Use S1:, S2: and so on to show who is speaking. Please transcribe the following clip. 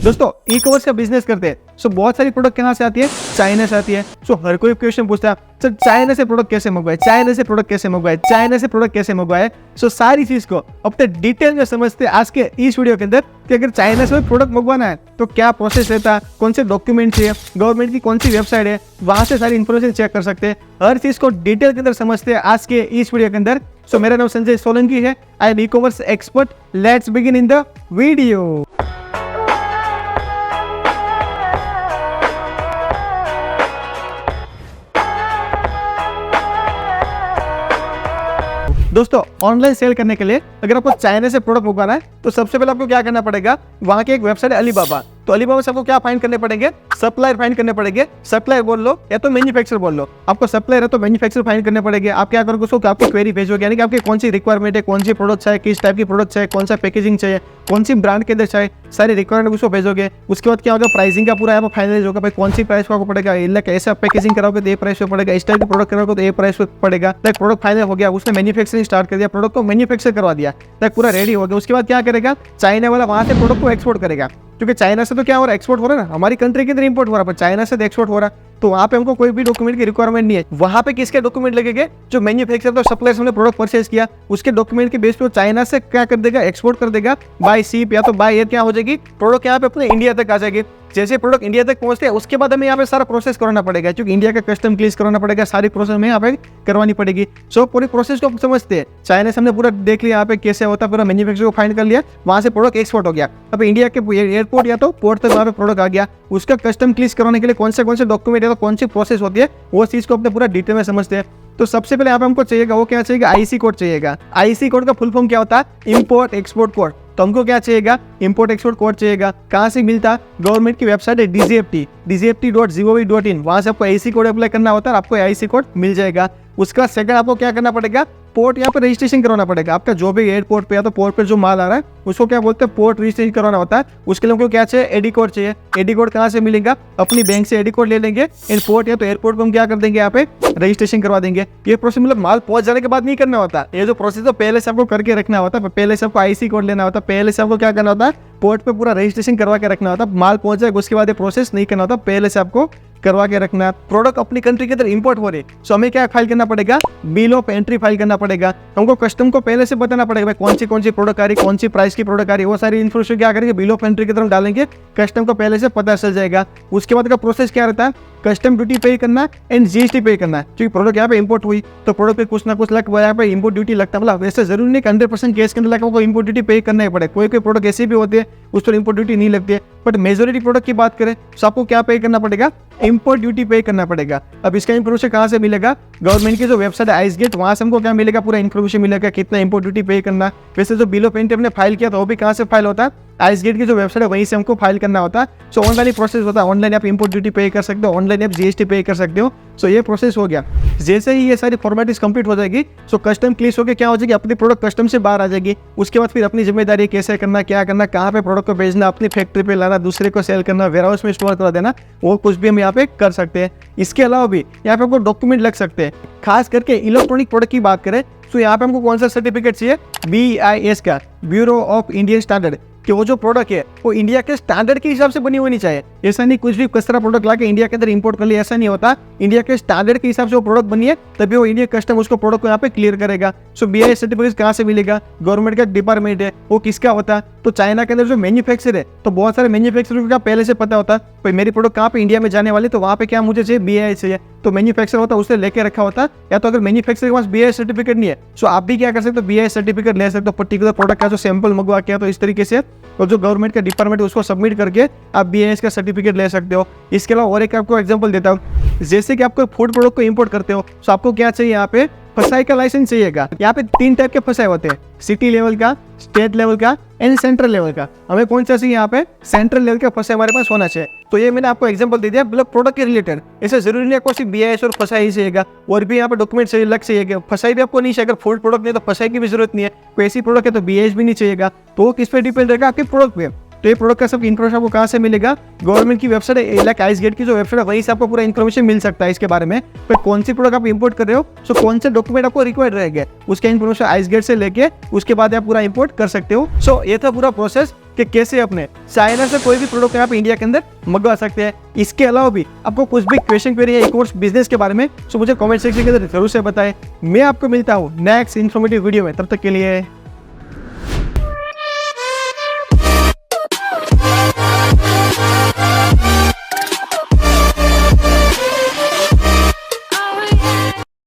S1: दोस्तों e commerce का business करते हैं सो बहुत सारी प्रोडक्ट कहाँ से आती है, चाइना से आती है। सो हर कोई क्वेश्चन पूछता है सर चाइना से प्रोडक्ट कैसे मंगवाए, चाइना से प्रोडक्ट कैसे मंगवाए, चाइना से प्रोडक्ट कैसे मंगवाए। सो सारी चीज को अपने डिटेल में समझते हैं आज के इस वीडियो के अंदर कि अगर चाइना से प्रोडक्ट मंगवाना है तो क्या प्रोसेस रहता है, कौन से डॉक्यूमेंट चाहिए, गवर्नमेंट की कौन सी वेबसाइट है, वहां से सारी इन्फॉर्मेशन चेक कर सकते हैं। हर चीज को डिटेल के अंदर समझते हैं आज के इस वीडियो के अंदर। सो मेरा नाम संजय सोलंकी है, I am e commerce expert. Let's begin in the video. दोस्तों ऑनलाइन सेल करने के लिए अगर आपको चाइना से प्रोडक्ट मंगवाना है तो सबसे पहले आपको क्या करना पड़ेगा, वहां की एक वेबसाइट है अलीबाबा। तो अलीबाबा से आपको क्या फाइंड करने पड़ेंगे, सप्लायर फाइंड करने पड़ेंगे। सप्लायर बोल लो या तो मैन्युफैक्चरर बोल लो, आपको सप्लायर है तो मैन्युफैक्चरर फाइंड करने पड़ेंगे। आप क्या करोगे उसको, आपको क्वेरी भेजोगे, यानी कि आपकी कौन सी रिक्वायरमेंट है, कौन सी प्रोडक्ट चाहिए, किस टाइप की प्रोडक्ट चाहिए, कौन सा पैकेजिंग चाहिए, कौन सी ब्रांड के अंदर चाहिए, सारी रिक्वायरमेंट उसको भेजोगे। उसके बाद क्या होगा, प्राइसिंग का पूरा आपको फाइनलाइज होगा, भाई कौन सी प्राइस को आपको पड़ेगा, इलाका ऐसा पैकेजिंग कराओगे तो ये प्राइस पे पड़ेगा, इस टाइप की प्रोडक्ट कराओगे तो ये प्राइस पे पड़ेगा। तक प्रोडक्ट फाइनल हो गया, उसने मैन्युफैक्चरिंग स्टार्ट कर दिया, प्रोडक्ट को मैन्युफैक्चर करवा दिया, तक पूरा रेडी हो गया। उसके बाद क्या करेगा, चाइना वाला वहां से प्रोडक्ट को एक्सपोर्ट करेगा, क्योंकि चाइना से तो क्या हो रहा है, एक्सपोर्ट हो रहा है ना, हमारी कंट्री के अंदर इंपोर्ट हो रहा है, पर चाइना से एक्सपोर्ट हो रहा है। तो वहां पे हमको कोई भी डॉक्यूमेंट की रिक्वायरमेंट नहीं है। वहां पे किसके डॉक्यूमेंट लगेंगे, जो मैन्युफैक्चरर तो सप्लायर हमने प्रोडक्ट परचेज किया उसके डॉक्यूमेंट के बेस पे चाइना से क्या कर देगा, एक्सपोर्ट कर देगा बाय शिप या तो बाय एयर। क्या हो जाएगी, प्रोडक्ट यहाँ पे अपने इंडिया तक आ जाएगी। जैसे प्रोडक्ट इंडिया तक पहुंचते हैं उसके बाद हमें यहाँ पे सारा प्रोसेस करना पड़ेगा, क्योंकि इंडिया का कस्टम क्लियर करना पड़ेगा, सारी प्रोसेस हमें यहाँ पे करवानी पड़ेगी। सो पूरी प्रोसेस को समझते हैं। चाइना से हमने पूरा देख लिया यहाँ पे कैसे होता है, पूरा मैन्युफैक्चर को फाइंड कर लिया, वहां से प्रोडक्ट एक्सपोर्ट हो गया। अब इंडिया के एयरपोर्ट या तो पोर्ट तक वहाँ पे प्रोडक्ट आ गया, उसका कस्टम क्लियर करवाने के लिए कौन से डॉक्यूमेंट या तो कौन सी प्रोसेस होती है वो चीज को अपने पूरा डिटेल में समझते हैं। तो सबसे पहले यहाँ पे हमको चाहिएगा, वो क्या चाहिएगा, आईसी कोड चाहिएगा। आईसी कोड का फुल फॉर्म क्या होता है, इंपोर्ट एक्सपोर्ट कोड। तो हमको क्या चाहिएगा, इंपोर्ट एक्सपोर्ट कोड चाहिएगा। कहाँ से मिलता है, गवर्नमेंट की वेबसाइट है dgft.gov.in, वहां से आपको आईसी कोड अप्लाई करना होता है, आपको आईसी कोड मिल जाएगा। उसका सेकंड आपको क्या करना पड़ेगा, पोर्ट यहाँ पे रजिस्ट्रेशन करवाना पड़ेगा। आपका जो भी एयरपोर्ट पे या तो पोर्ट पे जो माल आ रहा है उसको क्या बोलते हैं, पोर्ट रजिस्ट्रेशन करवाना होता है। उसके लिए हमको क्या चाहिए, एडी कोड चाहिए। एडी कोड कहाँ से मिलेगा, अपनी बैंक से एडी कोड ले लेंगे, एयरपोर्ट या तो एयरपोर्ट पे हम क्या कर देंगे, यहाँ पे रजिस्ट्रेशन करवा देंगे। ये प्रोसेस मतलब माल पहुंच जाने के बाद नहीं करना होता, ये जो प्रोसेस तो पहले से आपको करके रखना होता है। पहले से आपको आईसी कोड लेना होता है, पहले से आपको क्या करना होता है, पोर्ट पे पूरा रजिस्ट्रेशन करवा के रखना होता है। माल पहुंच जाएगा उसके बाद ये प्रोसेस नहीं करना होता, पहले से आपको करवा के रखना। प्रोडक्ट अपनी कंट्री के अंदर इंपोर्ट हो रहे, सो हमें क्या फाइल करना पड़ेगा, बिल ऑफ एंट्री फाइल करना पड़ेगा। हमको कस्टम को पहले से बताना पड़ेगा भाई कौन सी प्रोडक्ट आ रही, कौन सी प्राइस की प्रोडक्ट आ रही, वो सारी इन्फॉर्मेशन क्या करेंगे, बिल ऑफ एंट्री की तरफ डालेंगे, कस्टम को पहले से पता चल जाएगा। उसके बाद का प्रोसेस क्या रहता है, कस्टम ड्यूटी पे करना एंड जीएसटी पे करना है। क्योंकि प्रोडक्ट यहाँ पे इंपोर्ट हुई तो प्रोडक्ट पे कुछ ना कुछ लग यहाँ पे इंपोर्ट ड्यूटी लगता है। मतलब वैसे जरूरी नहीं 100% केस के अंदर लगा इंपोर्ट ड्यूटी पे करना ही पड़े। कोई प्रोडक्ट ऐसे भी होते हैं उस पर इंपोर्ट ड्यूटी नहीं लगती है, बट मेजोरिटी प्रोडक्ट की बात करें तो आपको क्या पे करना पड़ेगा, इंपोर्ट ड्यूटी पे करना पड़ेगा। अब इसका इन्फॉर्मेशन कहाँ से मिलेगा, गवर्नमेंट की जो वेबसाइट है आइसगेट, वहां से हमको क्या मिलेगा, पूरा इन्फॉर्मेशन मिलेगा कितना इंपोर्ट ड्यूटी पे करना। वैसे जो बिल ऑफ एंट्री हमने फाइल किया था वो भी कहाँ से फाइल होता है, आइसगेट की जो वेबसाइट है वहीं से हमको फाइल करना होता है। सो ऑनलाइन प्रोसेस होता है, ऑनलाइन आप इंपोर्ट ड्यूटी पे कर सकते हो, ऑनलाइन आप जीएसटी पे कर सकते हो। सो ये प्रोसेस हो गया। जैसे ही ये सारी फॉर्मेलिटीज कंप्लीट हो जाएगी सो कस्टम क्लियर होकर क्या हो जाएगी, अपनी प्रोडक्ट कस्टम से बाहर आ जाएगी। उसके बाद फिर अपनी जिम्मेदारी कैसे करना, क्या करना, कहाँ पे प्रोडक्ट को भेजना, अपनी फैक्ट्री पे लाना, दूसरे को सेल करना, वेयर हाउस में स्टोर करा देना, वो कुछ भी हम यहाँ पे कर सकते हैं। इसके अलावा भी यहाँ पे आपको डॉक्यूमेंट लग सकते हैं। खास करके इलेक्ट्रॉनिक प्रोडक्ट की बात करें तो यहाँ पे हमको कौन सा सर्टिफिकेट चाहिए, BIS का, ब्यूरो ऑफ इंडियन स्टैंडर्ड, कि वो जो प्रोडक्ट है वो इंडिया के स्टैंडर्ड के हिसाब से बनी होनी चाहिए। ऐसा नहीं कुछ भी कचरा प्रोडक्ट लाके इंडिया के अंदर इंपोर्ट कर लिया, ऐसा नहीं होता। इंडिया के स्टैंडर्ड के हिसाब से वो प्रोडक्ट बनी है तभी वो इंडियन कस्टम उसको प्रोडक्ट को यहाँ पे क्लियर करेगा। सो BIS सर्टिफिकेट कहाँ से मिलेगा, गवर्नमेंट का डिपार्टमेंट है, वो किसका होता है, तो चाइना के अंदर जो मैन्युफैक्चर है तो बहुत सारे मैन्युफैक्चर का पहले से पता होता है भाई मेरी प्रोडक्ट कहाँ पे इंडिया में जाने वाली, तो वहाँ पे क्या मुझे चाहिए, BIS चाहिए। तो मैन्युफैक्चर होता है उससे लेके रखा होता है। या तो अगर मैन्युफैक्चर के पास BIS सर्टिफिकेट नहीं है सो आप भी क्या कर सकते हो, BIS सर्टिफिकेट ले सकते हो पर्टिकुलर प्रोडक्ट का जो सैंपल मंगवा के, तो इस तरीके से और जो गवर्नमेंट का डिपार्टमेंट है उसको सबमिट करके आप BIS का सर्टिफिकेट ले सकते हो। इसके अलावा और एक आपको एग्जांपल देता हूँ, जैसे कि आपको फूड प्रोडक्ट को इंपोर्ट करते हो तो आपको क्या चाहिए, यहाँ पे फसाई का लाइसेंस चाहिएगा। यहाँ पे 3 टाइप के फसाई होते हैं, सिटी लेवल का, स्टेट लेवल का एंड सेंट्रल लेवल का। हमें कौन सा चाहिए, यहाँ पे सेंट्रल लेवल का फसाई हमारे पास होना चाहिए। तो ये मैंने आपको एग्जांपल दे दिया, मतलब प्रोडक्ट के रिलेटेड। ऐसा जरूरी नहीं है सिर्फ BIS और फसाई ही चाहिएगा, और भी यहाँ पे डॉक्यूमेंट चाहिए, लग चाहिए। फसाई भी आपको नहीं चाहिए, अगर फूड प्रोडक्ट नहीं तो फसाई की भी जरूरत नहीं है। कोई ऐसी प्रोडक्ट है तो BIS भी नहीं चाहिएगा। तो किस पे डिपेंड रहेगा, आपके प्रोडक्ट पे। तो ये प्रोडक्ट का सब इन्फॉर्मेशन आपको कहाँ से मिलेगा, गवर्नमेंट की वेबसाइट है, लाइक आइसगेट की जो वेबसाइट है वहीं से आपको पूरा इन्फॉर्मेशन मिल सकता है इसके बारे में। पर कौन सी प्रोडक्ट आप इंपोर्ट कर रहे हो, सो कौन से डॉक्यूमेंट आपको रिक्वायर्ड रहेंगे, उसके इन्फॉर्मेशन आइसगेट से लेके उसके बाद आप पूरा इंपोर्ट कर सकते हो। सो ये था पूरा प्रोसेस। कि कैसे अपने चाइना से कोई भी प्रोडक्ट आप इंडिया के अंदर मंगवा सकते हैं। इसके अलावा भी आपको कुछ भी क्वेश्चन क्वेरी है ई-कॉमर्स बिजनेस के बारे में तो मुझे कमेंट सेक्शन के अंदर जरूर से बताएं। मैं आपको मिलता हूँ नेक्स्ट इन्फॉर्मेटिव वीडियो में, तब तक के लिए